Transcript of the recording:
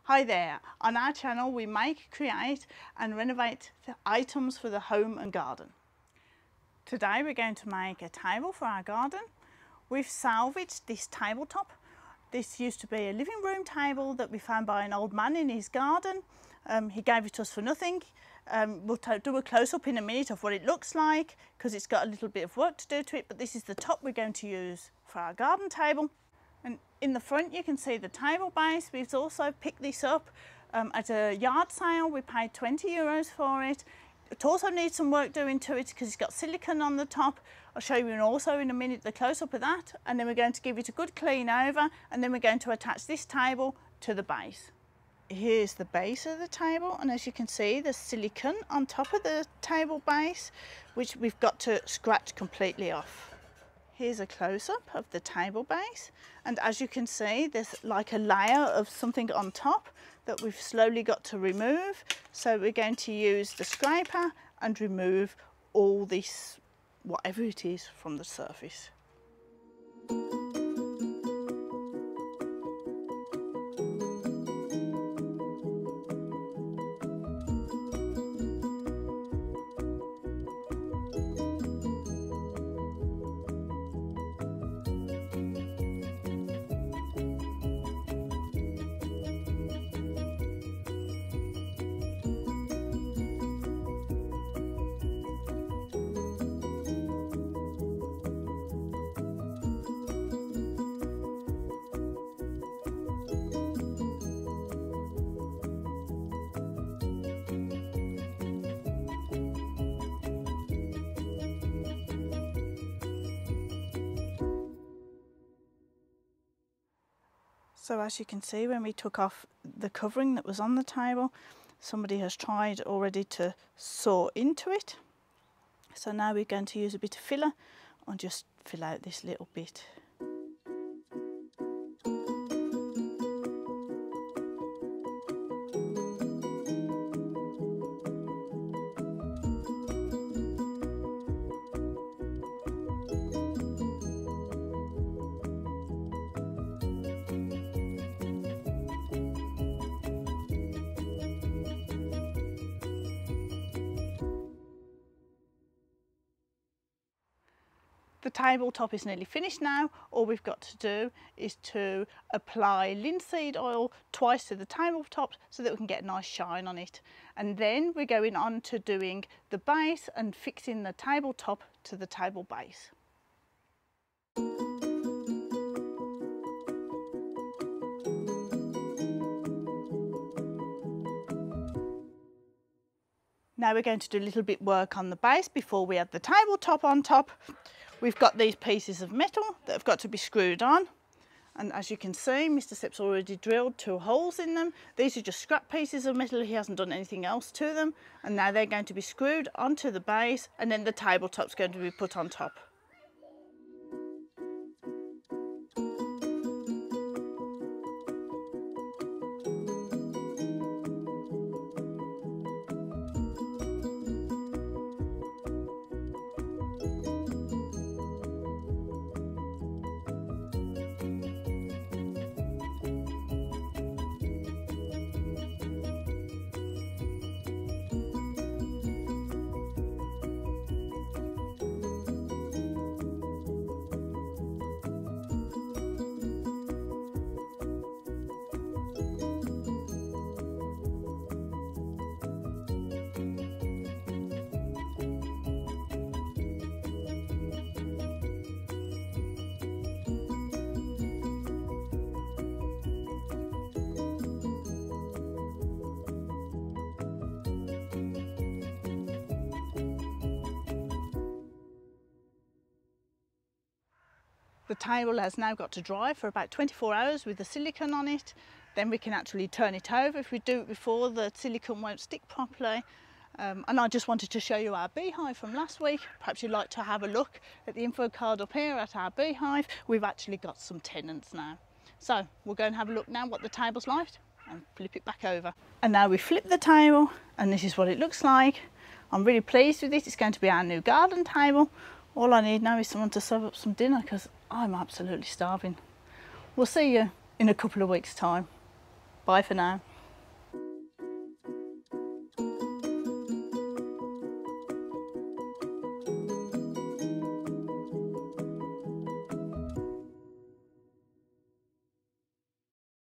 Hi there, on our channel we make, create and renovate the items for the home and garden. Today we're going to make a table for our garden. We've salvaged this tabletop. This used to be a living room table that we found by an old man in his garden. He gave it to us for nothing. We'll do a close-up in a minute of what it looks like because it's got a little bit of work to do to it, but this is the top we're going to use for our garden table. And in the front you can see the table base. We've also picked this up at a yard sale. We paid €20 for it. It also needs some work doing to it because it's got silicone on the top. I'll show you also in a minute the close-up of that, and then we're going to give it a good clean over, and then we're going to attach this table to the base. Here's the base of the table, and as you can see there's silicone on top of the table base which we've got to scratch completely off. Here's a close-up of the table base, and as you can see there's like a layer of something on top that we've slowly got to remove. So we're going to use the scraper and remove all this, whatever it is, from the surface. So as you can see, when we took off the covering that was on the table, somebody has tried already to saw into it. So now we're going to use a bit of filler and just fill out this little bit. The tabletop is nearly finished now. All we've got to do is to apply linseed oil twice to the tabletop so that we can get a nice shine on it. And then we're going on to doing the base and fixing the tabletop to the table base. Now we're going to do a little bit work on the base before we add the tabletop on top. We've got these pieces of metal that have got to be screwed on, and as you can see Mr. Sepp's already drilled 2 holes in them. These are just scrap pieces of metal, he hasn't done anything else to them, and now they're going to be screwed onto the base, and then the tabletop's going to be put on top. The table has now got to dry for about 24 hours with the silicone on it. Then we can actually turn it over. If we do it before, the silicone won't stick properly. And I just wanted to show you our beehive from last week. Perhaps you'd like to have a look at the info card up here at our beehive. We've actually got some tenants now. So we'll go and have a look now what the table's like and flip it back over. And now we flip the table and this is what it looks like. I'm really pleased with it. It's going to be our new garden table. All I need now is someone to serve up some dinner because I'm absolutely starving. We'll see you in a couple of weeks' time. Bye for now.